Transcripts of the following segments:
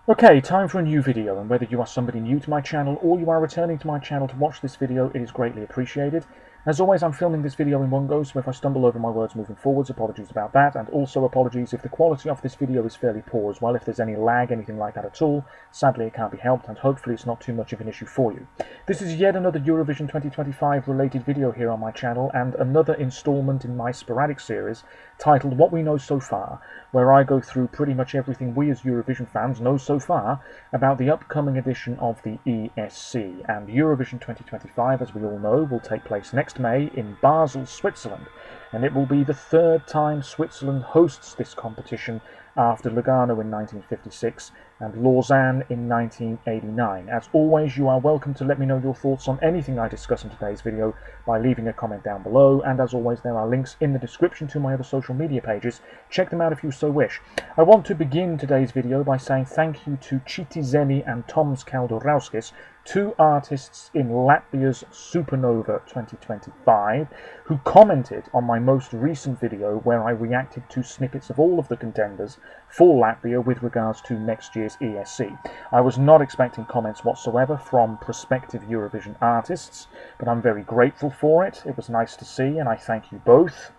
Okay, time for a new video, and whether you are somebody new to my channel or you are returning to my channel to watch this video, it is greatly appreciated. As always, I'm filming this video in one go, so if I stumble over my words moving forwards, apologies about that, and also apologies if the quality of this video is fairly poor as well. If there's any lag, anything like that at all, sadly it can't be helped, and hopefully it's not too much of an issue for you. This is yet another Eurovision 2025 related video here on my channel, and another installment in my sporadic series titled What We Know So Far, where I go through pretty much everything we as Eurovision fans know so far about the upcoming edition of the ESC. And Eurovision 2025, as we all know, will take place next May in Basel, Switzerland, and it will be the third time Switzerland hosts this competition after Lugano in 1956 and Lausanne in 1989. As always, you are welcome to let me know your thoughts on anything I discuss in today's video by leaving a comment down below, and as always there are links in the description to my other social media pages. Check them out if you so wish. I want to begin today's video by saying thank you to Chitizeni and Toms Kaldorauskis, two artists in Latvia's Supernova 2025, who commented on my most recent video where I reacted to snippets of all of the contenders for Latvia with regards to next year's ESC. I was not expecting comments whatsoever from prospective Eurovision artists, but I'm very grateful for it. It was nice to see, and I thank you both.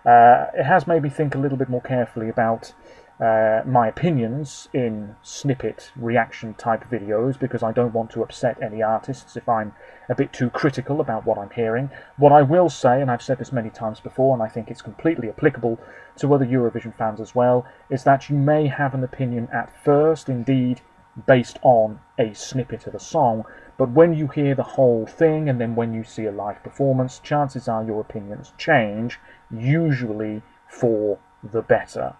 It has made me think a little bit more carefully about my opinions in snippet reaction type videos, because I don't want to upset any artists if I'm a bit too critical about what I'm hearing. What I will say, and I've said this many times before, and I think it's completely applicable to other Eurovision fans as well, is that you may have an opinion at first, indeed based on a snippet of a song, but when you hear the whole thing and then when you see a live performance, chances are your opinions change, usually for the better.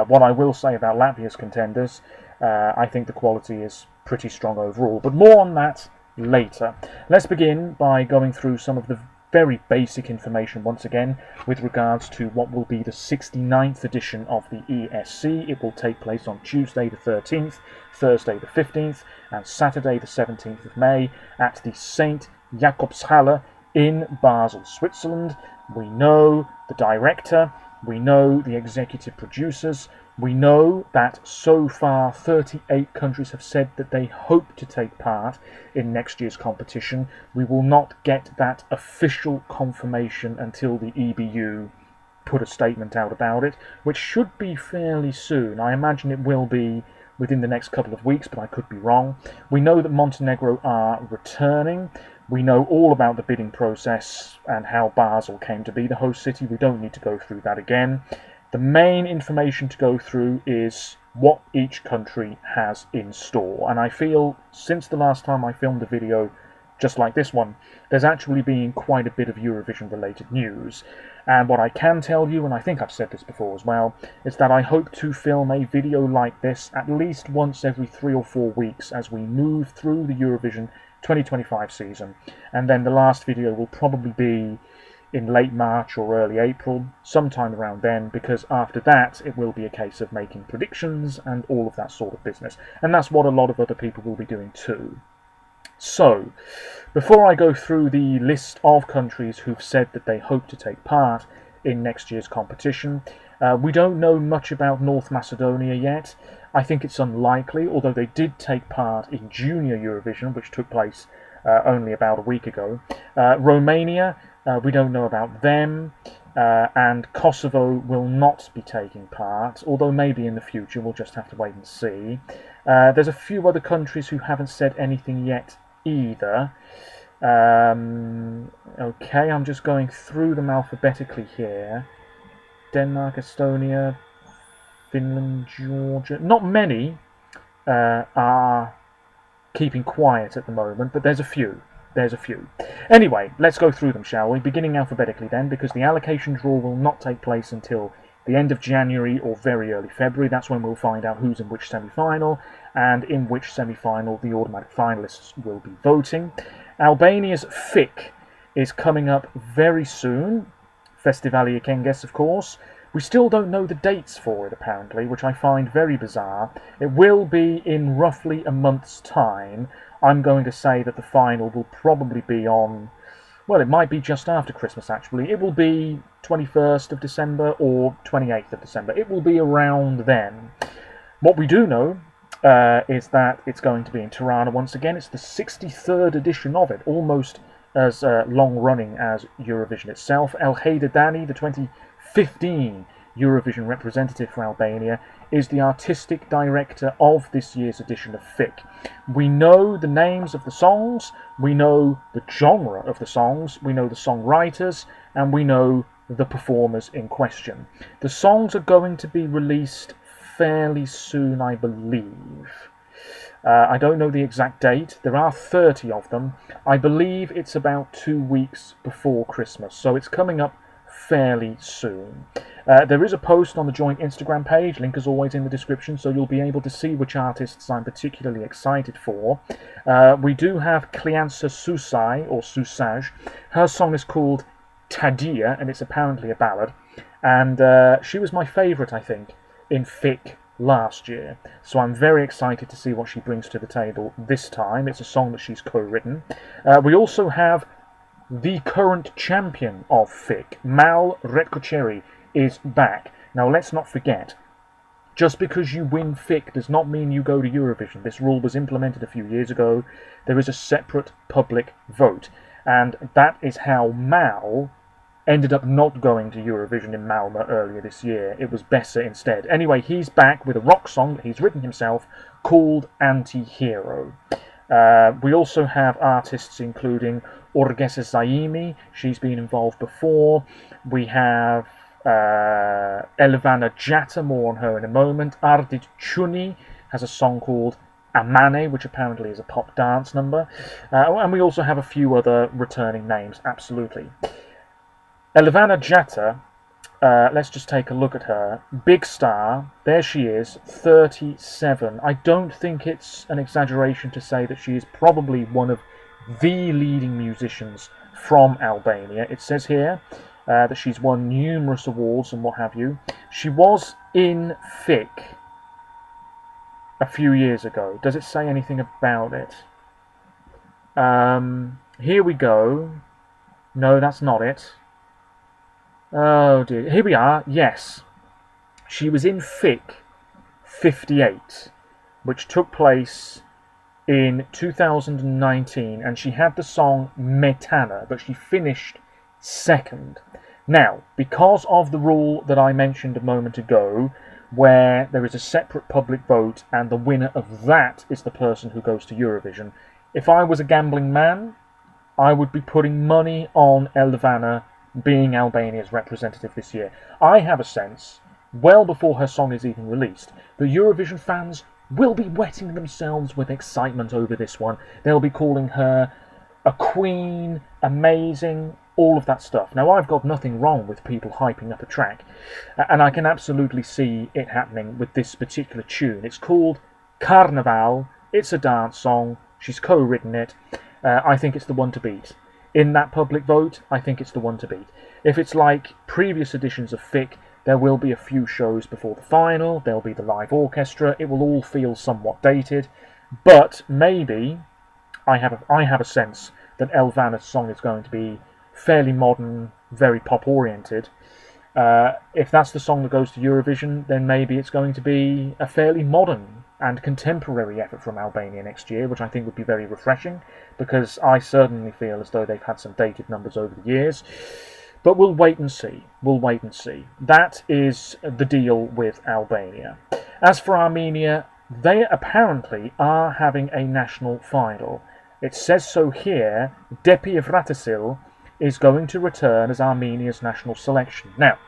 What I will say about Latvia's contenders, I think the quality is pretty strong overall, but more on that later. Let's begin by going through some of the very basic information once again with regards to what will be the 69th edition of the ESC. It will take place on Tuesday the 13th, Thursday the 15th, and Saturday the 17th of May at the St. Jakobshalle in Basel, Switzerland. We know the director, we know the executive producers, we know that so far 38 countries have said that they hope to take part in next year's competition. We will not get that official confirmation until the EBU put a statement out about it, which should be fairly soon. I imagine it will be within the next couple of weeks, but I could be wrong. We know that Montenegro are returning. We know all about the bidding process and how Basel came to be the host city. We don't need to go through that again. The main information to go through is what each country has in store. And I feel since the last time I filmed a video just like this one, there's actually been quite a bit of Eurovision related news. And what I can tell you, and I think I've said this before as well, is that I hope to film a video like this at least once every 3 or 4 weeks as we move through the Eurovision 2025 season. And then the last video will probably be in late March or early April, sometime around then, because after that it will be a case of making predictions and all of that sort of business. And that's what a lot of other people will be doing too. So, before I go through the list of countries who've said that they hope to take part in next year's competition, we don't know much about North Macedonia yet. I think it's unlikely, although they did take part in Junior Eurovision, which took place only about a week ago. Romania, we don't know about them, and Kosovo will not be taking part, although maybe in the future. We'll just have to wait and see. There's a few other countries who haven't said anything yet either. Okay, I'm just going through them alphabetically here. Denmark, Estonia, Finland, Georgia. Not many are keeping quiet at the moment, but there's a few. Anyway, let's go through them, shall we? Beginning alphabetically then, because the allocation draw will not take place until the end of January or very early February. That's when we'll find out who's in which semi-final, and in which semi-final the automatic finalists will be voting. Albania's FIC is coming up very soon. Festivalia Kenges, of course. We still don't know the dates for it, apparently, which I find very bizarre. It will be in roughly a month's time. I'm going to say that the final will probably be on, well, it might be just after Christmas, actually. It will be 21st of December or 28th of December. It will be around then. What we do know is that it's going to be in Tirana once again. It's the 63rd edition of it, almost as long-running as Eurovision itself. El Haydadani, the 2015 Eurovision representative for Albania, is the artistic director of this year's edition of FIC. We know the names of the songs, we know the genre of the songs, we know the songwriters, and we know the performers in question. The songs are going to be released fairly soon, I believe. I don't know the exact date. There are 30 of them. I believe it's about 2 weeks before Christmas, so it's coming up fairly soon. There is a post on the joint Instagram page, link as always in the description, so you'll be able to see which artists I'm particularly excited for. We do have Kliansa Susai, or Susaj. Her song is called Tadia, and it's apparently a ballad, and she was my favourite, I think, in FIC last year, so I'm very excited to see what she brings to the table this time. It's a song that she's co-written. We also have the current champion of FIC, Mal Retkocheri, is back. Now let's not forget, just because you win FIC does not mean you go to Eurovision. This rule was implemented a few years ago. There is a separate public vote, and that is how Mal ended up not going to Eurovision in Malmö earlier this year. It was Bessa instead. Anyway, he's back with a rock song that he's written himself called Anti-Hero. We also have artists including Orgesa Zaimi. She's been involved before. We have Elvana Jatta, more on her in a moment. Ardit Chuni has a song called Amane, which apparently is a pop dance number. And we also have a few other returning names, absolutely. Elvana Jatta, let's just take a look at her. Big star, there she is, 37. I don't think it's an exaggeration to say that she is probably one of the leading musicians from Albania. It says here that she's won numerous awards and what have you. She was in FIC a few years ago. Does it say anything about it? Here we go. No, that's not it. Oh dear, here we are, yes. She was in FIC 58, which took place in 2019, and she had the song Metana, but she finished second. Now, because of the rule that I mentioned a moment ago, where there is a separate public vote, and the winner of that is the person who goes to Eurovision, if I was a gambling man, I would be putting money on Elvana being Albania's representative this year. I have a sense, well before her song is even released, that Eurovision fans will be wetting themselves with excitement over this one. They'll be calling her a queen, amazing, all of that stuff. Now, I've got nothing wrong with people hyping up a track, and I can absolutely see it happening with this particular tune. It's called Carnaval, it's a dance song, she's co-written it. I think it's the one to beat. In that public vote, I think it's the one to beat. If it's like previous editions of FIC, there will be a few shows before the final, there'll be the live orchestra, it will all feel somewhat dated, but maybe I have a sense that Elvana's song is going to be fairly modern, very pop-oriented. If that's the song that goes to Eurovision, then maybe it's going to be a fairly modern and contemporary effort from Albania next year, which I think would be very refreshing, because I certainly feel as though they've had some dated numbers over the years. But we'll wait and see. We'll wait and see. That is the deal with Albania. As for Armenia, they apparently are having a national final. It says so here. Depi Evratesil is going to return as Armenia's national selection. Now,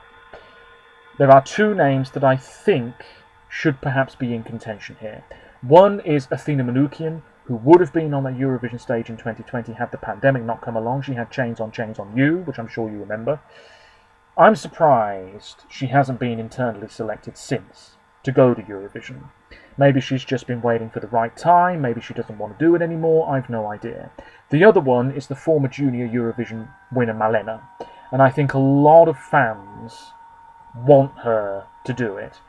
there are two names that I think should perhaps be in contention here. One is Athena Manukian, who would have been on the Eurovision stage in 2020 had the pandemic not come along. She had Chains on You, which I'm sure you remember. I'm surprised she hasn't been internally selected since to go to Eurovision. Maybe she's just been waiting for the right time, maybe she doesn't want to do it anymore, I've no idea. The other one is the former junior Eurovision winner Malena, and I think a lot of fans want her to do it.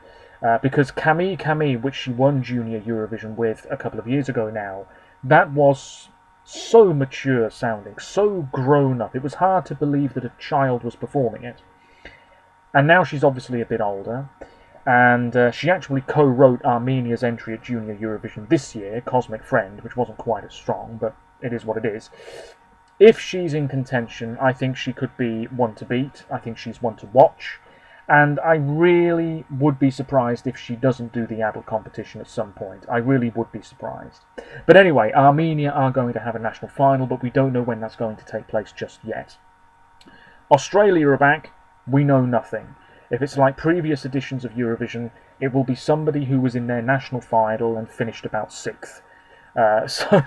Because Camille, which she won Junior Eurovision with a couple of years ago now, that was so mature sounding, so grown up. It was hard to believe that a child was performing it. And now she's obviously a bit older. and she actually co-wrote Armenia's entry at Junior Eurovision this year, Cosmic Friend, which wasn't quite as strong, but it is what it is. If she's in contention, I think she could be one to beat. I think she's one to watch. And I really would be surprised if she doesn't do the adult competition at some point. I really would be surprised. But anyway, Armenia are going to have a national final, but we don't know when that's going to take place just yet. Australia are back. We know nothing. If it's like previous editions of Eurovision, it will be somebody who was in their national final and finished about 6th.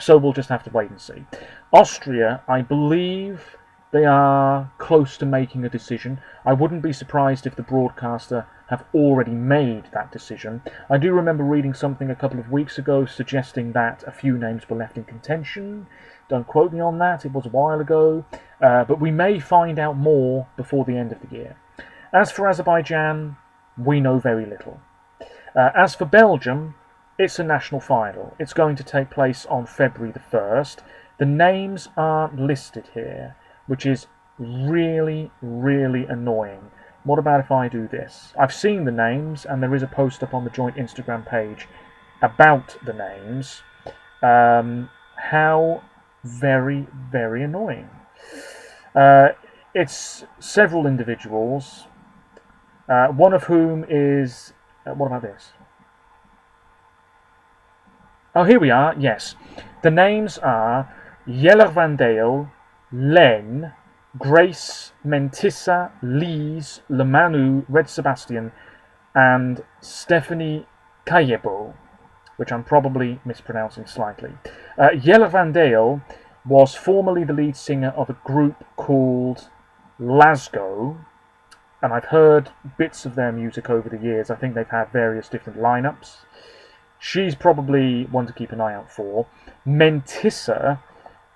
So we'll just have to wait and see. Austria, I believe they are close to making a decision. I wouldn't be surprised if the broadcaster have already made that decision. I do remember reading something a couple of weeks ago suggesting that a few names were left in contention. Don't quote me on that, it was a while ago. But we may find out more before the end of the year. As for Azerbaijan, we know very little. As for Belgium, it's a national final. It's going to take place on February the 1st. The names aren't listed here, which is really, really annoying. What about if I do this? I've seen the names, and there is a post up on the joint Instagram page about the names. How very, very annoying. It's several individuals, one of whom is... what about this? Oh, here we are, yes. The names are Jelle van Dale, Len, Grace, Mentissa, Lise, Lemanu, Red Sebastian, and Stephanie Kayebo, which I'm probably mispronouncing slightly. Jelle van Dale was formerly the lead singer of a group called Lasgo, and I've heard bits of their music over the years. I think they've had various different lineups. She's probably one to keep an eye out for. Mentissa,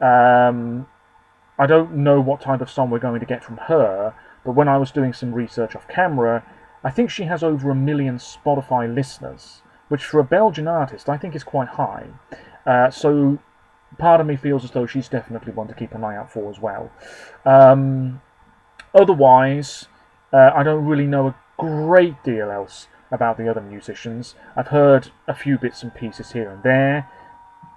I don't know what type of song we're going to get from her, but when I was doing some research off camera, I think she has over 1 million Spotify listeners, which for a Belgian artist I think is quite high. So part of me feels as though she's definitely one to keep an eye out for as well. Otherwise, I don't really know a great deal else about the other musicians. I've heard a few bits and pieces here and there.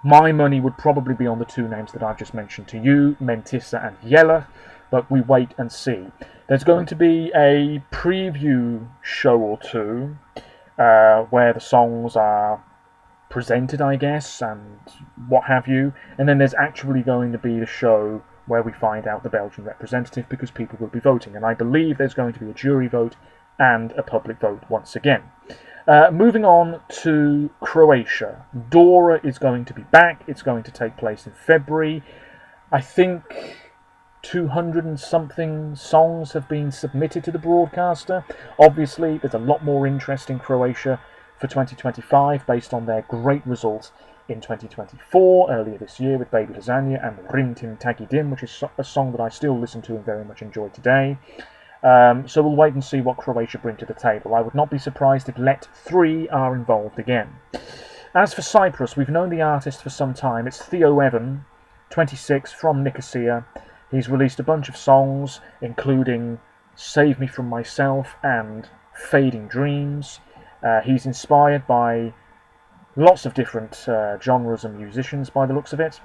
My money would probably be on the two names that I've just mentioned to you, Mentissa and Jelle, but we wait and see. There's going to be a preview show or two where the songs are presented, I guess, and what have you, and then there's actually going to be the show where we find out the Belgian representative, because people will be voting, and I believe there's going to be a jury vote and a public vote once again. Moving on to Croatia. Dora is going to be back. It's going to take place in February. I think 200 and something songs have been submitted to the broadcaster. Obviously, there's a lot more interest in Croatia for 2025 based on their great result in 2024, earlier this year, with Baby Lasagna and Rintim Tagidim, which is a song that I still listen to and very much enjoy today. So we'll wait and see what Croatia bring to the table. I would not be surprised if Let 3 are involved again. As for Cyprus, we've known the artist for some time. It's Theo Evan, 26, from Nicosia. He's released a bunch of songs, including Save Me From Myself and Fading Dreams. He's inspired by lots of different genres and musicians by the looks of it.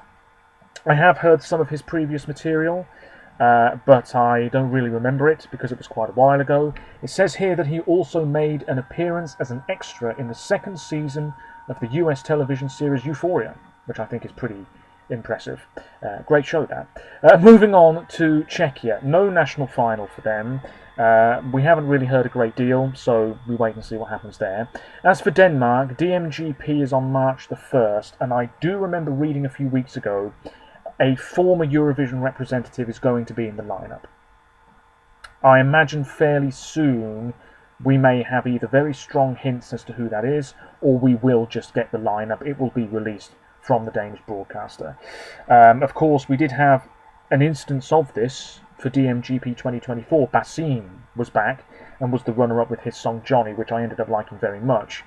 I have heard some of his previous material, but I don't really remember it because it was quite a while ago. It says here that he also made an appearance as an extra in the second season of the US television series Euphoria, which I think is pretty impressive. Great show, that. Moving on to Czechia. No national final for them. We haven't really heard a great deal, so we wait and see what happens there. As for Denmark, DMGP is on March the 1st, and I do remember reading a few weeks ago a former Eurovision representative is going to be in the lineup. I imagine fairly soon we may have either very strong hints as to who that is, or we will just get the lineup. It will be released from the Danish broadcaster. Of course, we did have an instance of this for DMGP 2024. Basim was back and was the runner-up with his song Johnny, which I ended up liking very much.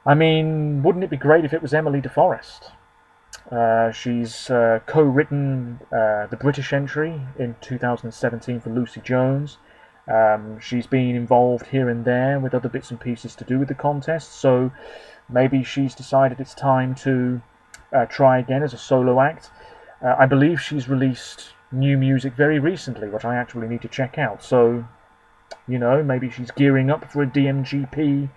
I mean, wouldn't it be great if it was Emily de Forest? She's co-written the British entry in 2017 for Lucy Jones, She's been involved here and there with other bits and pieces to do with the contest, so maybe she's decided it's time to try again as a solo act. I believe she's released new music very recently, which I actually need to check out. So, you know, maybe she's gearing up for a DMGP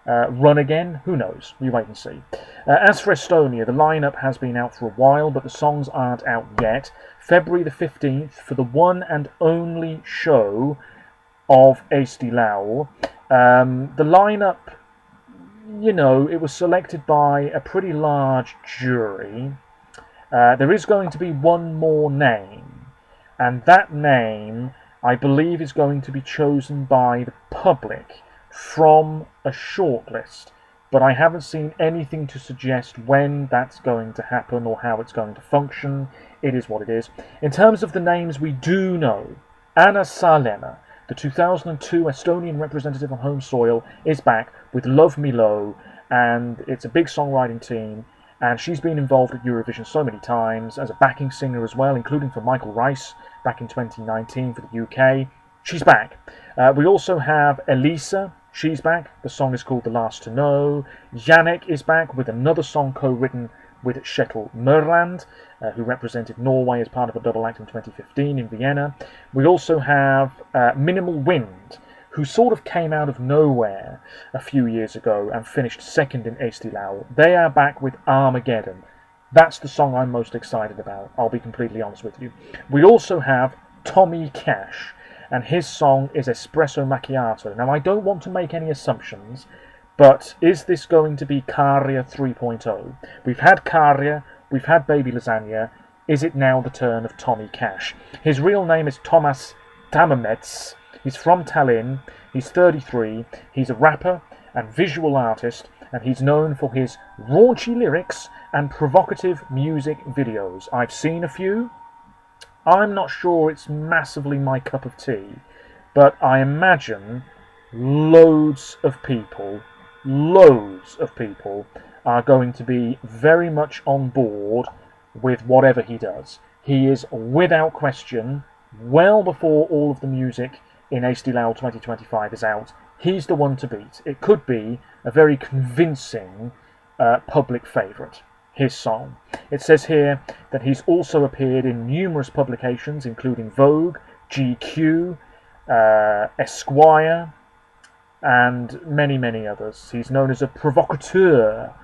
run again. Who knows? We wait and see. As for Estonia, the lineup has been out for a while, but the songs aren't out yet. February the 15th for the one and only show of Eesti Laul. The lineup, you know, it was selected by a pretty large jury. There is going to be one more name, and that name, I believe, is going to be chosen by the public from a shortlist, but I haven't seen anything to suggest when that's going to happen or how it's going to function. It is what it is. In terms of the names we do know, Anna Salena, the 2002 Estonian representative on home soil, is back with Love Me Low, and it's a big songwriting team, and she's been involved at Eurovision so many times as a backing singer as well, including for Michael Rice back in 2019 for the UK. She's back. We also have Elisa. She's back. The song is called The Last to Know. Yannick is back with another song co-written with Kjetil Mørland, who represented Norway as part of a double act in 2015 in Vienna. We also have Minimal Wind, who sort of came out of nowhere a few years ago and finished second in Eesti Laul. They are back with Armageddon. That's the song I'm most excited about, I'll be completely honest with you. We also have Tommy Cash, and his song is Espresso Macchiato. Now, I don't want to make any assumptions, but is this going to be Karja 3.0? We've had Karja, we've had Baby Lasagna. Is it now the turn of Tommy Cash? His real name is Thomas Tammermetz. He's from Tallinn. He's 33. He's a rapper and visual artist, and he's known for his raunchy lyrics and provocative music videos. I've seen a few. I'm not sure it's massively my cup of tea, but I imagine loads of people are going to be very much on board with whatever he does. He is, without question, well before all of the music in Eesti Laul 2025 is out, he's the one to beat. It could be a very convincing public favourite, his song. It says here that he's also appeared in numerous publications, including Vogue, GQ, Esquire, and many, many others. He's known as a provocateur,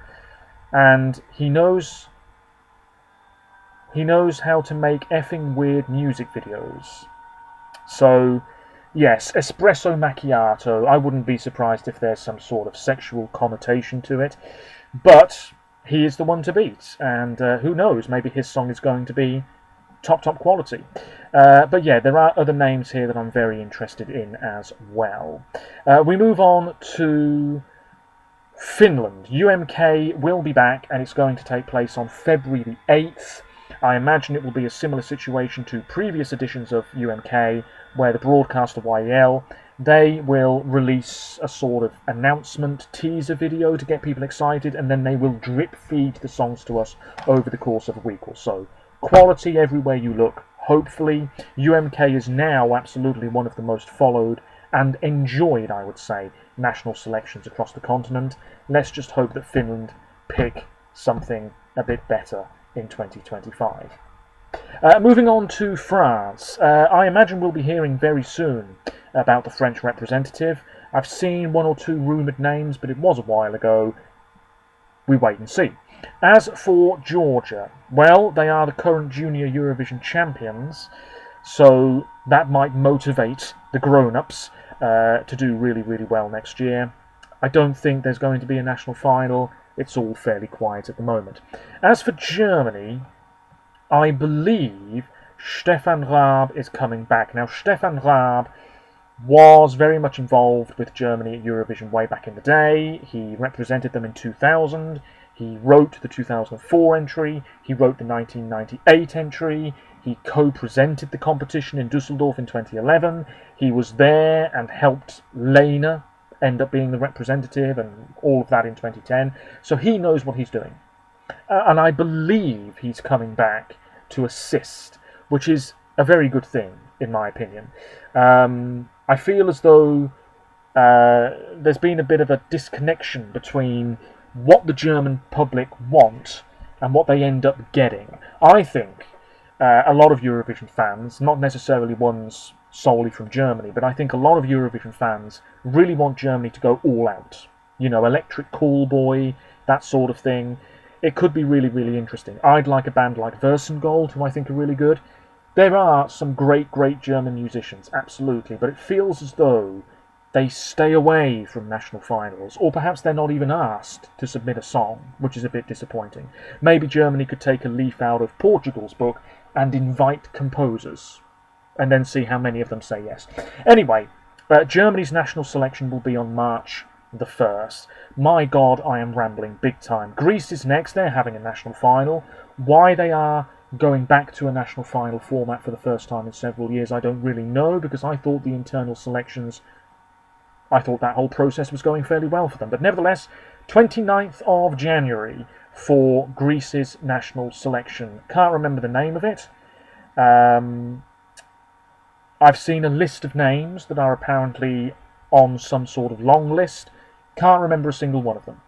and he knows how to make effing weird music videos. So, yes, Espresso Macchiato. I wouldn't be surprised if there's some sort of sexual connotation to it, but he is the one to beat, and who knows, maybe his song is going to be top quality. But yeah, there are other names here that I'm very interested in as well. We move on to Finland. UMK will be back, and it's going to take place on February the 8th. I imagine it will be a similar situation to previous editions of UMK, where the broadcaster YEL, they will release a sort of announcement teaser video to get people excited, and then they will drip feed the songs to us over the course of a week or so. Quality everywhere you look, hopefully. UMK is now absolutely one of the most followed and enjoyed, I would say, national selections across the continent. Let's just hope that Finland pick something a bit better in 2025. Moving on to France. I imagine we'll be hearing very soon about the French representative. I've seen one or two rumoured names, but it was a while ago. We wait and see. As for Georgia, well, they are the current junior Eurovision champions, so that might motivate the grown-ups to do really, really well next year. I don't think there's going to be a national final. It's all fairly quiet at the moment. As for Germany, I believe Stefan Raab is coming back. Now, Stefan Raab was very much involved with Germany at Eurovision way back in the day. He represented them in 2000. He wrote the 2004 entry. He wrote the 1998 entry. He co-presented the competition in Dusseldorf in 2011. He was there and helped Lena end up being the representative and all of that in 2010. So he knows what he's doing. And I believe he's coming back to assist, which is a very good thing, in my opinion. I feel as though there's been a bit of a disconnection between what the German public want and what they end up getting. I think a lot of Eurovision fans, not necessarily ones solely from Germany, but I think a lot of Eurovision fans really want Germany to go all out. You know, Electric Callboy, that sort of thing. It could be really, really interesting. I'd like a band like Versengold, who I think are really good. There are some great, great German musicians, absolutely, but it feels as though they stay away from national finals, or perhaps they're not even asked to submit a song, which is a bit disappointing. Maybe Germany could take a leaf out of Portugal's book and invite composers, and then see how many of them say yes. Anyway, Germany's national selection will be on March the 1st. My God, I am rambling big time. Greece is next. They're having a national final. Why they are going back to a national final format for the first time in several years, I don't really know, because I thought the internal selections, I thought that whole process was going fairly well for them. But nevertheless, 29th of January for Greece's national selection. Can't remember the name of it. I've seen a list of names that are apparently on some sort of long list. Can't remember a single one of them.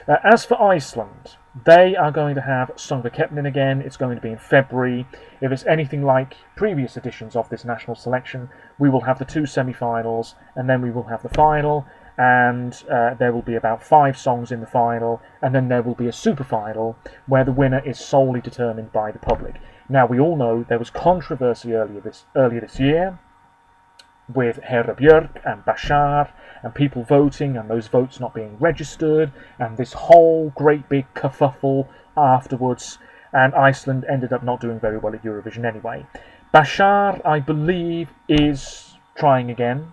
As for Iceland, they are going to have Söngvakeppnin again. It's going to be in February. If it's anything like previous editions of this national selection, we will have the 2 semi-finals, and then we will have the final, and there will be about 5 songs in the final, and then there will be a super final where the winner is solely determined by the public. Now, we all know there was controversy earlier this year with Hera Björk and Bashar, and people voting and those votes not being registered, and this whole great big kerfuffle afterwards, and Iceland ended up not doing very well at Eurovision anyway. Bashar, I believe, is trying again.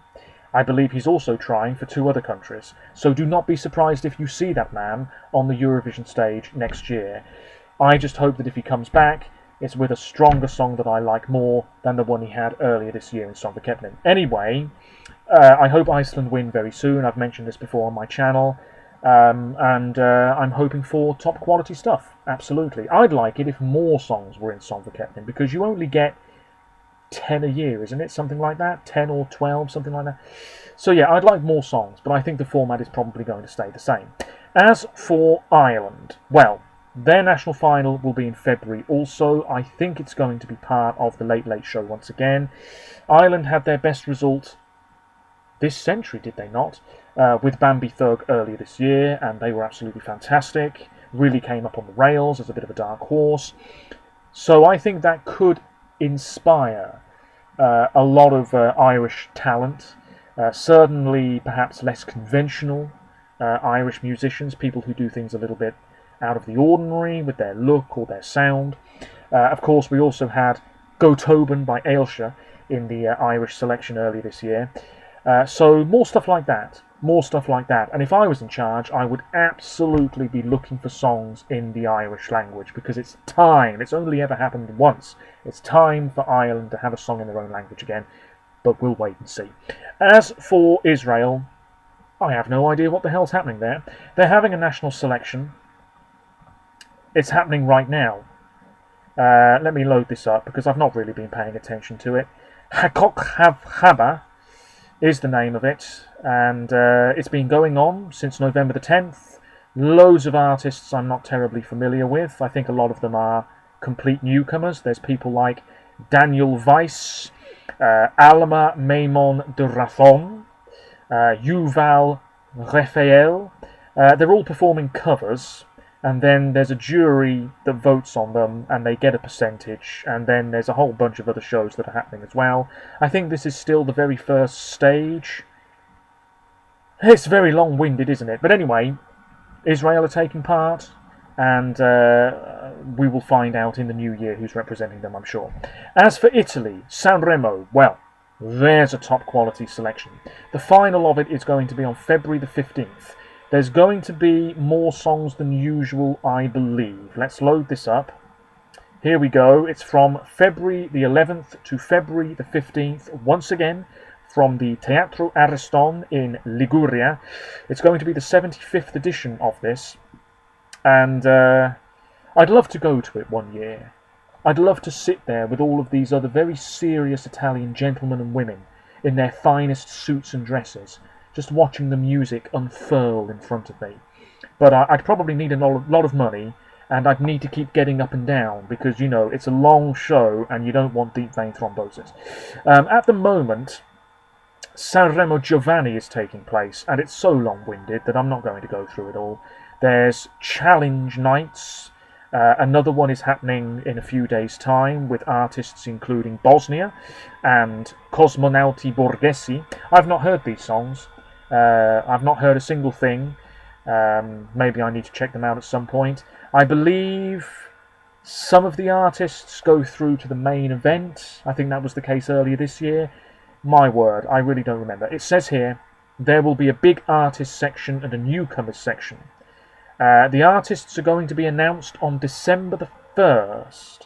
I believe he's also trying for 2 other countries, so do not be surprised if you see that man on the Eurovision stage next year. I just hope that if he comes back, it's with a stronger song that I like more than the one he had earlier this year in Söngvakeppnin. Anyway, I hope Iceland win very soon. I've mentioned this before on my channel. And I'm hoping for top quality stuff, absolutely. I'd like it if more songs were in Söngvakeppnin, because you only get 10 a year, isn't it? Something like that? 10 or 12, something like that. So yeah, I'd like more songs, but I think the format is probably going to stay the same. As for Ireland, well, their national final will be in February also. I think it's going to be part of the Late Late Show once again. Ireland had their best result this century, did they not? With Bambi Thug earlier this year, and they were absolutely fantastic. Really came up on the rails as a bit of a dark horse. So I think that could inspire a lot of Irish talent. Certainly perhaps less conventional Irish musicians, people who do things a little bit out of the ordinary with their look or their sound. Of course, we also had Go Tobin by Ailsa in the Irish selection earlier this year. So more stuff like that. More stuff like that. And if I was in charge, I would absolutely be looking for songs in the Irish language, because it's time. It's only ever happened once. It's time for Ireland to have a song in their own language again. But we'll wait and see. As for Israel, I have no idea what the hell's happening there. They're having a national selection. It's happening right now. Let me load this up, because I've not really been paying attention to it. Hakok Haba is the name of it, and it's been going on since November the 10th. Loads of artists I'm not terribly familiar with. I think a lot of them are complete newcomers. There's people like Daniel Weiss, Alma Maimon de Rathon, Yuval Raphael. They're all performing covers, and then there's a jury that votes on them, and they get a percentage, and then there's a whole bunch of other shows that are happening as well. I think this is still the very first stage. It's very long-winded, isn't it? But anyway, Israel are taking part, and we will find out in the new year who's representing them, I'm sure. As for Italy, Sanremo, well, there's a top-quality selection. The final of it is going to be on February the 15th. There's going to be more songs than usual, I believe. Let's load this up. Here we go. It's from February the 11th to February the 15th. Once again, from the Teatro Ariston in Liguria. It's going to be the 75th edition of this. And I'd love to go to it one year. I'd love to sit there with all of these other very serious Italian gentlemen and women in their finest suits and dresses, just watching the music unfurl in front of me. But I'd probably need a lot of money, and I'd need to keep getting up and down because, you know, it's a long show and you don't want deep vein thrombosis. At the moment, Sanremo Giovanni is taking place, and it's so long-winded that I'm not going to go through it all. There's challenge nights. Another one is happening in a few days' time with artists including Bosnia and Cosmonauti Borghesi. I've not heard these songs. I've not heard a single thing. Maybe I need to check them out at some point. I believe some of the artists go through to the main event. I think that was the case earlier this year. My word, I really don't remember. It says here, there will be a big artist section and a newcomers section. The artists are going to be announced on December the 1st,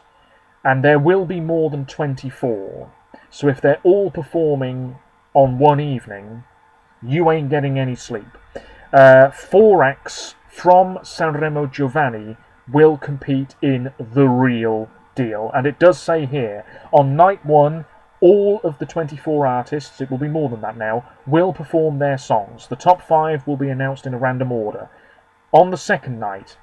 and there will be more than 24. So if they're all performing on one evening, you ain't getting any sleep. 4 acts from Sanremo Giovanni will compete in the real deal. And it does say here, on night 1, all of the 24 artists, it will be more than that now, will perform their songs. The top 5 will be announced in a random order. On the second night,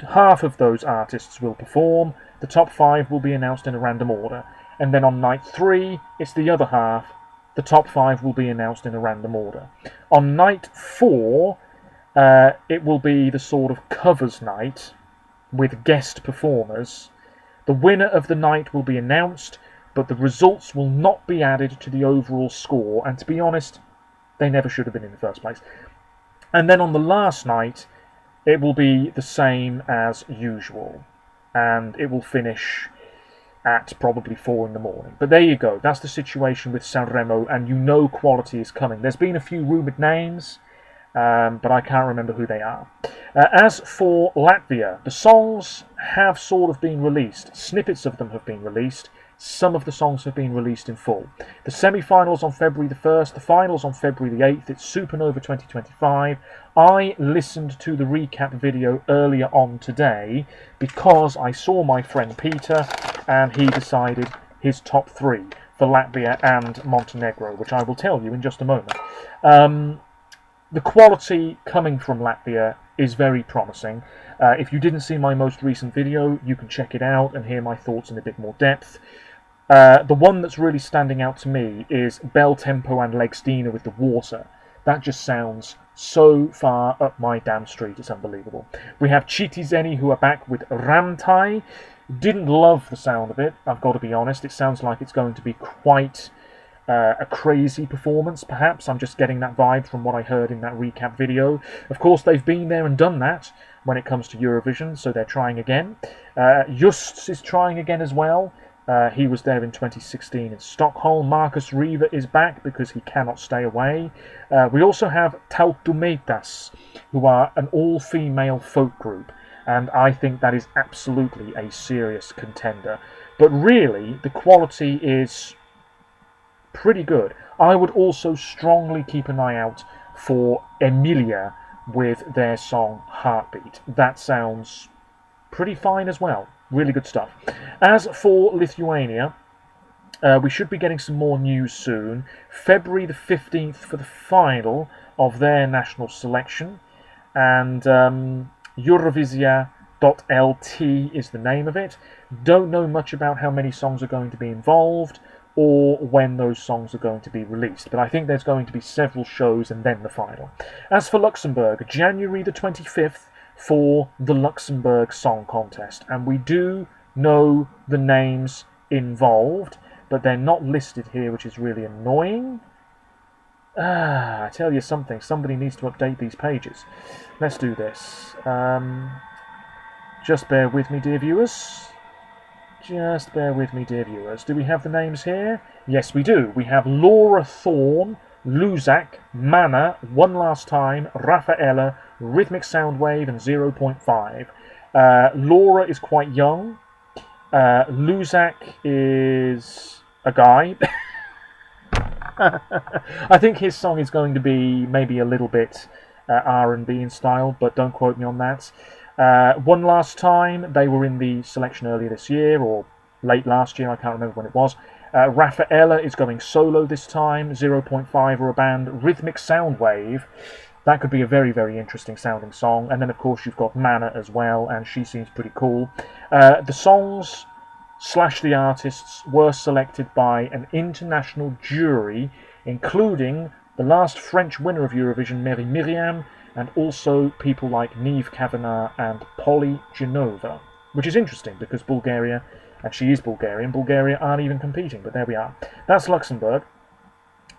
half of those artists will perform. The top 5 will be announced in a random order. And then on night 3, it's the other half. The top 5 will be announced in a random order. On night 4, it will be the sort of covers night with guest performers. The winner of the night will be announced, but the results will not be added to the overall score, and to be honest, they never should have been in the first place. And then on the last night, it will be the same as usual, and it will finish at probably 4 in the morning. But there you go, that's the situation with Sanremo, and you know quality is coming. There's been a few rumoured names, but I can't remember who they are. As for Latvia, the songs have sort of been released. Snippets of them have been released. Some of the songs have been released in full. The semi-finals on February the 1st, the finals on February the 8th. It's Supernova 2025. I listened to the recap video earlier on today because I saw my friend Peter and he decided his top 3 for Latvia and Montenegro, which I will tell you in just a moment. The quality coming from Latvia is very promising. If you didn't see my most recent video, you can check it out and hear my thoughts in a bit more depth. The one that's really standing out to me is Bel Tempo and Legstina with the water. That just sounds so far up my damn street, it's unbelievable. We have Citizeni who are back with Ramtai. Didn't love the sound of it, I've got to be honest. It sounds like it's going to be quite a crazy performance, perhaps. I'm just getting that vibe from what I heard in that recap video. Of course, they've been there and done that when it comes to Eurovision, so they're trying again. Justs is trying again as well. He was there in 2016 in Stockholm. Marcus Riva is back because he cannot stay away. We also have Tautumetas, who are an all-female folk group, and I think that is absolutely a serious contender. But really, the quality is pretty good. I would also strongly keep an eye out for Emilia with their song Heartbeat. That sounds pretty fine as well. Really good stuff. As for Lithuania, we should be getting some more news soon. February the 15th for the final of their national selection, and Eurovisia.lt is the name of it. Don't know much about how many songs are going to be involved or when those songs are going to be released, but I think there's going to be several shows and then the final. As for Luxembourg, January the 25th for the Luxembourg Song Contest, and we do know the names involved, but they're not listed here, which is really annoying. I tell you something, somebody needs to update these pages. Let's do this. Just bear with me, dear viewers. Just bear with me, dear viewers. Do we have the names here? Yes, we do. We have Laura Thorne, Luzak, Mana, One Last Time, Rafaela, Rhythmic Soundwave, and 0.5. Laura is quite young. Luzak is a guy. I think his song is going to be maybe a little bit R&B in style, but don't quote me on that. One Last Time, they were in the selection earlier this year, or late last year, I can't remember when it was. Rafaela is going solo this time. 0.5 or a band. Rhythmic Soundwave. That could be a very, very interesting sounding song. And then, of course, you've got Mana as well, and she seems pretty cool. The songs / the artists were selected by an international jury, including the last French winner of Eurovision, Mary Myriam, and also people like Niamh Kavanagh and Polly Genova, which is interesting because Bulgaria, and she is Bulgarian, Bulgaria aren't even competing, but there we are. That's Luxembourg.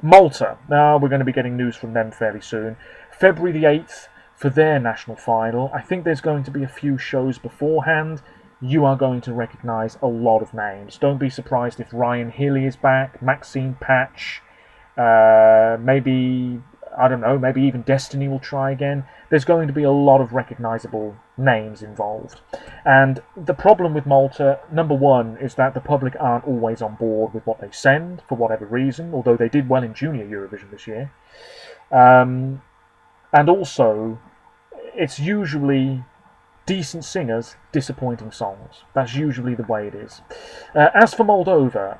Malta, now we're going to be getting news from them fairly soon. February the 8th for their national final. I think there's going to be a few shows beforehand. You are going to recognise a lot of names. Don't be surprised if Ryan Healy is back, Maxine Patch, maybe, I don't know, maybe even Destiny will try again. There's going to be a lot of recognisable names involved. And the problem with Malta, number one, is that the public aren't always on board with what they send, for whatever reason, although they did well in Junior Eurovision this year. And also, it's usually decent singers, disappointing songs. That's usually the way it is. As for Moldova,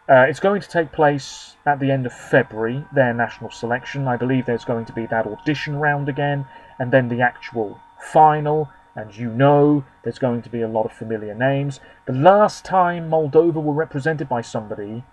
it's going to take place at the end of February, their national selection. I believe there's going to be that audition round again, and then the actual final, and you know there's going to be a lot of familiar names. The last time Moldova were represented by somebody,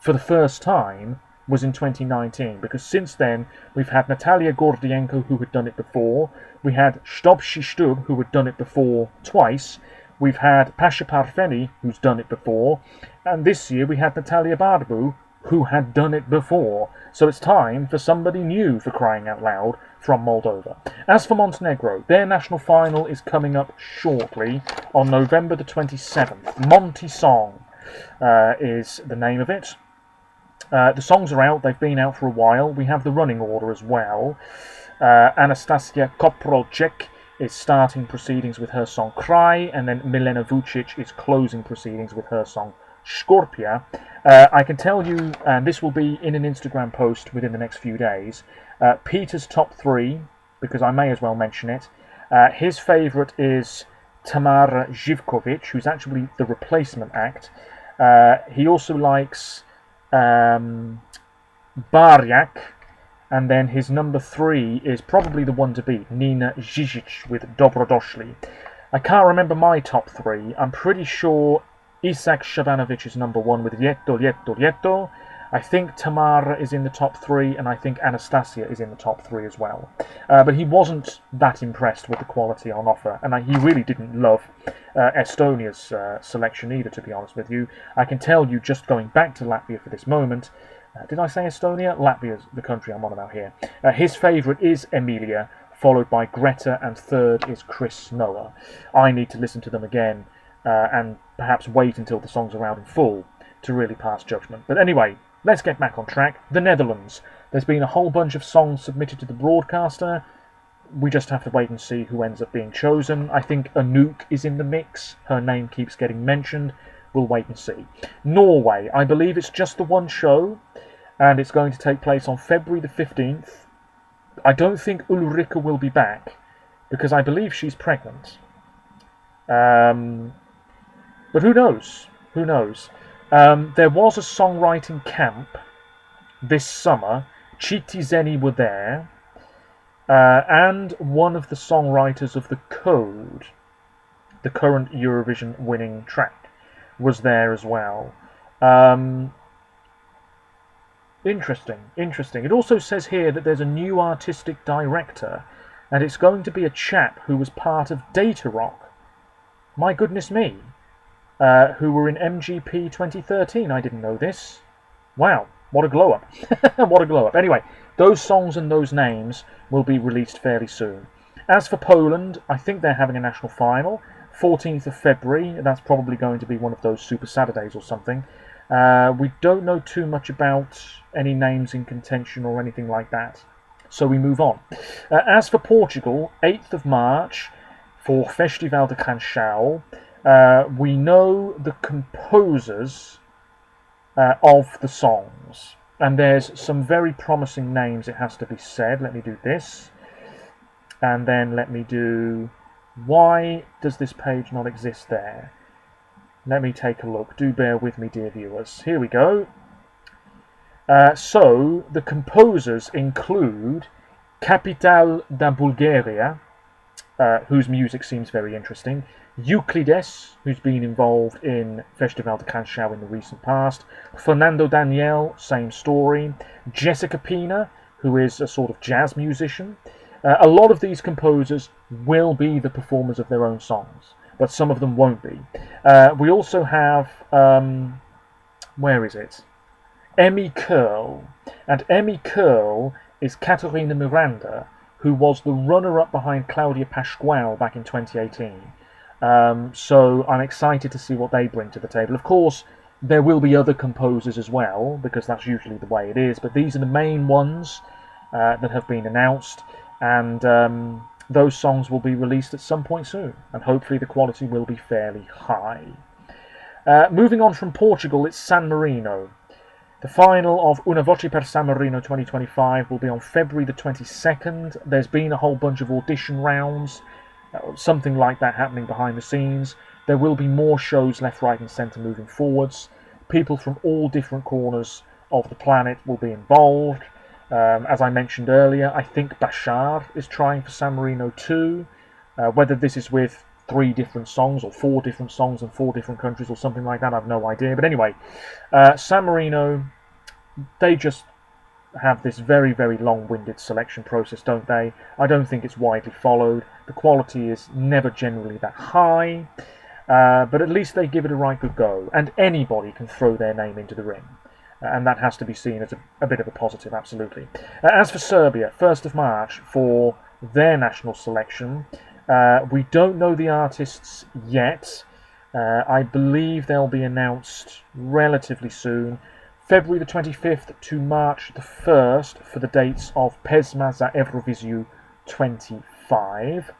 for the first time, was in 2019, because since then we've had Natalia Gordienko, who had done it before, we had Stop Shistub, who had done it before twice, we've had Pasha Parfeni, who's done it before, and this year we had Natalia Barbu, who had done it before. So it's time for somebody new, for crying out loud, from Moldova. As for Montenegro, their national final is coming up shortly on November the 27th. Monty Song is the name of it. The songs are out, they've been out for a while. We have the running order as well. Anastasia Koprolchek is starting proceedings with her song Cry, and then Milena Vucic is closing proceedings with her song Scorpia. I can tell you, and this will be in an Instagram post within the next few days, Peter's top three, because I may as well mention it. His favourite is Tamara Zivkovic, who's actually the replacement act. He also likes Barjak, and then his number 3 is probably the one to beat, Nina Žižić with Dobrodošli. I can't remember my top 3. I'm pretty sure Isak Shabanovic is number 1 with Lieto, Lieto, Lieto. I think Tamara is in the top 3, and I think Anastasia is in the top 3 as well. But he wasn't that impressed with the quality on offer, and he really didn't love Estonia's selection either, to be honest with you. I can tell you, just going back to Latvia for this moment, did I say Estonia? Latvia's the country I'm on about here. His favourite is Emilia, followed by Greta, and third is Chris Noah. I need to listen to them again, and perhaps wait until the songs are out in full to really pass judgment. But anyway, let's get back on track. The Netherlands. There's been a whole bunch of songs submitted to the broadcaster. We just have to wait and see who ends up being chosen. I think Anouk is in the mix. Her name keeps getting mentioned. We'll wait and see. Norway. I believe it's just the one show, and it's going to take place on February the 15th. I don't think Ulrika will be back, because I believe she's pregnant. But who knows? Who knows? There was a songwriting camp this summer. Chiti Zeni were there, and one of the songwriters of The Code, the current Eurovision winning track, was there as well. Interesting. It also says here that there's a new artistic director, and it's going to be a chap who was part of Data Rock. My goodness me. Who were in MGP 2013. I didn't know this. Wow, what a glow up. What a glow up. Anyway, those songs and those names will be released fairly soon. As for Poland, I think they're having a national final. 14th of February, that's probably going to be one of those Super Saturdays or something. We don't know too much about any names in contention or anything like that, so we move on. As for Portugal, 8th of March for Festival de Canção. We know the composers of the songs, and there's some very promising names, it has to be said. Let me do this, and then let me do... Why does this page not exist there? Let me take a look. Do bear with me, dear viewers. Here we go. So, the composers include Capital da Bulgaria, whose music seems very interesting, Euclides, who's been involved in Festival de Canchao in the recent past, Fernando Daniel, same story, Jessica Pina, who is a sort of jazz musician. A lot of these composers will be the performers of their own songs, but some of them won't be. We also have, where is it? Emmy Curl, and Emmy Curl is Caterina Miranda, who was the runner-up behind Claudia Pascual back in 2018. So I'm excited to see what they bring to the table. Of course, there will be other composers as well, because that's usually the way it is, but these are the main ones that have been announced, and those songs will be released at some point soon, and hopefully the quality will be fairly high. Moving on from Portugal, it's San Marino. The final of Una Voce per San Marino 2025 will be on February the 22nd. There's been a whole bunch of audition rounds, something like that happening behind the scenes. There will be more shows left, right and centre moving forwards. People from all different corners of the planet will be involved. As I mentioned earlier, I think Bashar is trying for San Marino too. Whether this is with 3 different songs or 4 different songs in 4 different countries or something like that, I've no idea. But anyway, San Marino, they just have this very, very long-winded selection process, don't they? I don't think it's widely followed. The quality is never generally that high, but at least they give it a right good go, and anybody can throw their name into the ring. And that has to be seen as a bit of a positive, absolutely. As for Serbia, 1st of March for their national selection. We don't know the artists yet. I believe they'll be announced relatively soon. February the 25th to March the 1st for the dates of Pesma za Eurovision 25.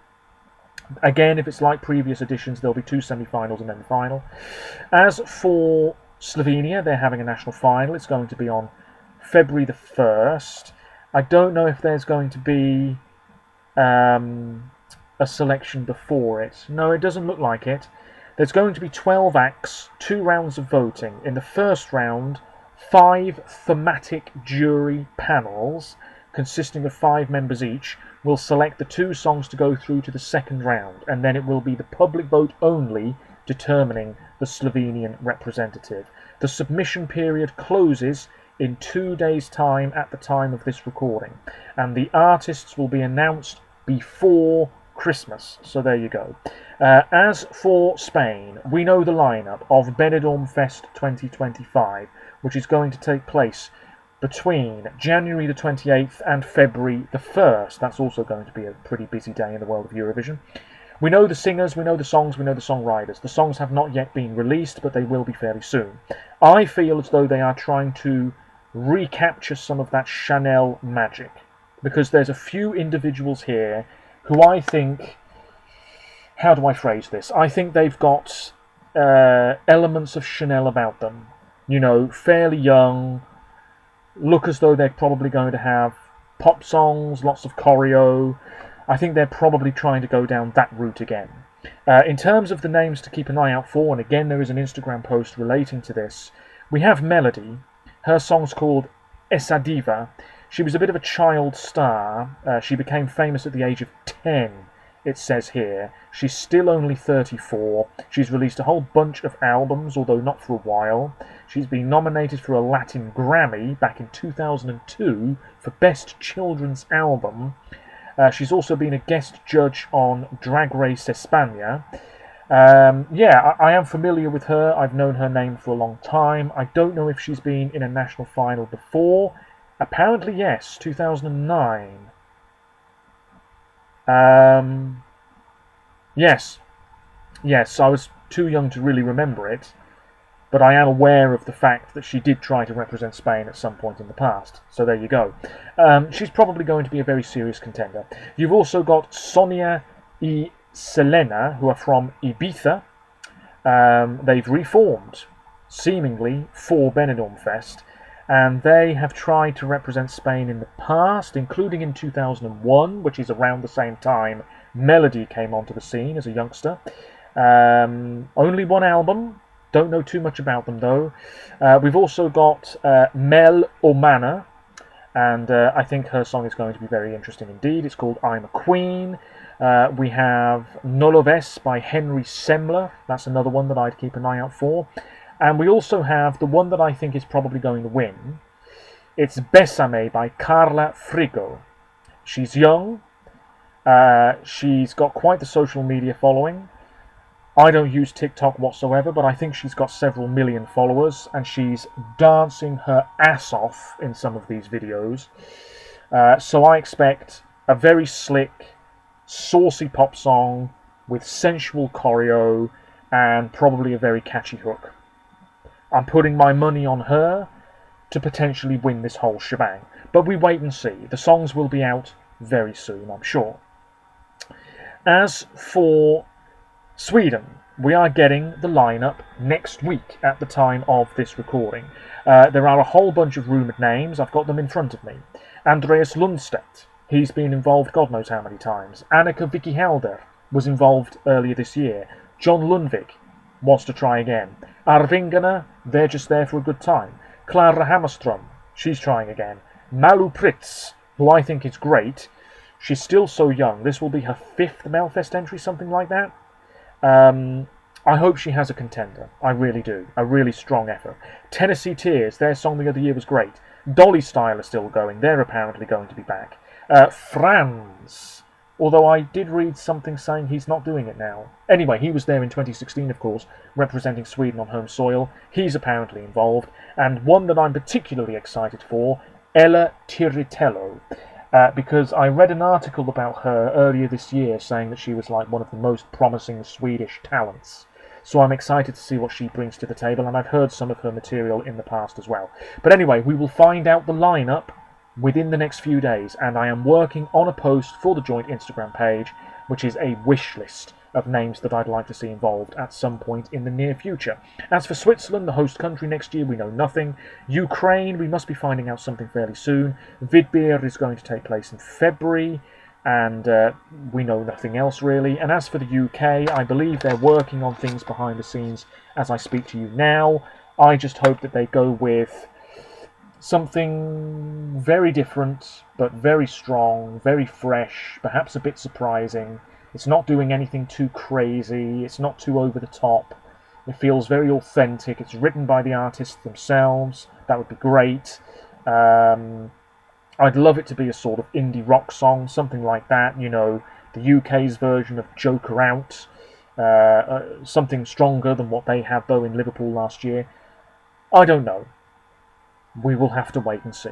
Again, if it's like previous editions, there'll be 2 semi-finals and then the final. As for Slovenia, they're having a national final. It's going to be on February the 1st. I don't know if there's going to be a selection before it. No, it doesn't look like it. There's going to be 12 acts, 2 rounds of voting. In the first round, 5 thematic jury panels, consisting of 5 members each, will select the 2 songs to go through to the second round, and then it will be the public vote only determining the Slovenian representative. The submission period closes in 2 days' time at the time of this recording, and the artists will be announced before Christmas. So there you go. As for Spain, we know the lineup of Benidorm Fest 2025, which is going to take place between January the 28th and February the 1st. That's also going to be a pretty busy day in the world of Eurovision. We know the singers, we know the songs, we know the songwriters. The songs have not yet been released, but they will be fairly soon. I feel as though they are trying to recapture some of that Chanel magic, because there's a few individuals here who I think, how do I phrase this? I think they've got elements of Chanel about them. You know, fairly young, look as though they're probably going to have pop songs, lots of choreo. I think they're probably trying to go down that route again. In terms of the names to keep an eye out for, and again there is an Instagram post relating to this, we have Melody. Her song's called Essa Diva. She was a bit of a child star. She became famous at the age of 10, it says here. She's still only 34. She's released a whole bunch of albums, although not for a while. She's been nominated for a Latin Grammy back in 2002 for Best Children's Album. She's also been a guest judge on Drag Race España. I am familiar with her. I've known her name for a long time. I don't know if she's been in a national final before. Apparently, yes, 2009. Yes, I was too young to really remember it, but I am aware of the fact that she did try to represent Spain at some point in the past, so there you go. She's probably going to be a very serious contender. You've also got Sonia y Selena, who are from Ibiza. They've reformed, seemingly, for Benidorm Fest, and they have tried to represent Spain in the past, including in 2001, which is around the same time Melody came onto the scene as a youngster. Only 1 album, Don't know too much about them though. We've also got Mel Omana, and I think her song is going to be very interesting indeed. It's called I'm a Queen. We have Noloves by Henry Semler. That's another one that I'd keep an eye out for. And we also have the one that I think is probably going to win. It's Bésame by Carla Frigo. She's young. She's got quite the social media following. I don't use TikTok whatsoever, but I think she's got several million followers, and she's dancing her ass off in some of these videos. So I expect a very slick, saucy pop song with sensual choreo and probably a very catchy hook. I'm putting my money on her to potentially win this whole shebang. But we wait and see. The songs will be out very soon, I'm sure. As for Sweden, we are getting the lineup next week at the time of this recording. There are a whole bunch of rumoured names. I've got them in front of me. Andreas Lundstedt, he's been involved God knows how many times. Annika Vicky Helder was involved earlier this year. John Lundvik wants to try again. Arvingarna, they're just there for a good time. Clara Hammerström, she's trying again. Malu Pritz, who I think is great. She's still so young. This will be her 5th Melfest entry, something like that. I hope she has a contender. I really do. A really strong effort. Tennessee Tears, their song the other year was great. Dolly Style are still going. They're apparently going to be back. Franz, although I did read something saying he's not doing it now. Anyway, he was there in 2016, of course, representing Sweden on home soil. He's apparently involved. And one that I'm particularly excited for, Ella Tiritello. Because I read an article about her earlier this year saying that she was like one of the most promising Swedish talents. So I'm excited to see what she brings to the table, and I've heard some of her material in the past as well. But anyway, we will find out the lineup within the next few days, and I am working on a post for the joint Instagram page, which is a wish list of names that I'd like to see involved at some point in the near future. As for Switzerland, the host country next year, we know nothing. Ukraine, we must be finding out something fairly soon. Vidbeer is going to take place in February, and we know nothing else really. And as for the UK, I believe they're working on things behind the scenes as I speak to you now. I just hope that they go with something very different, but very strong, very fresh, perhaps a bit surprising. It's not doing anything too crazy, it's not too over the top. It feels very authentic, it's written by the artists themselves. That would be great. I'd love it to be a sort of indie rock song, something like that, you know, the UK's version of Joker Out. Something stronger than what they had though in Liverpool last year. I don't know. We will have to wait and see.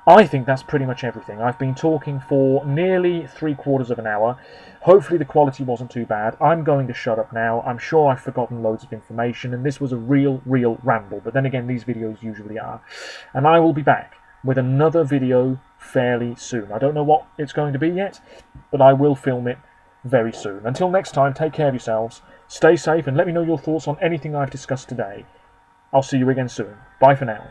I think that's pretty much everything. I've been talking for nearly 3/4 of an hour. Hopefully the quality wasn't too bad. I'm going to shut up now. I'm sure I've forgotten loads of information, and this was a real ramble. But then again, these videos usually are. And I will be back with another video fairly soon. I don't know what it's going to be yet, but I will film it very soon. Until next time, take care of yourselves, stay safe, and let me know your thoughts on anything I've discussed today. I'll see you again soon. Bye for now.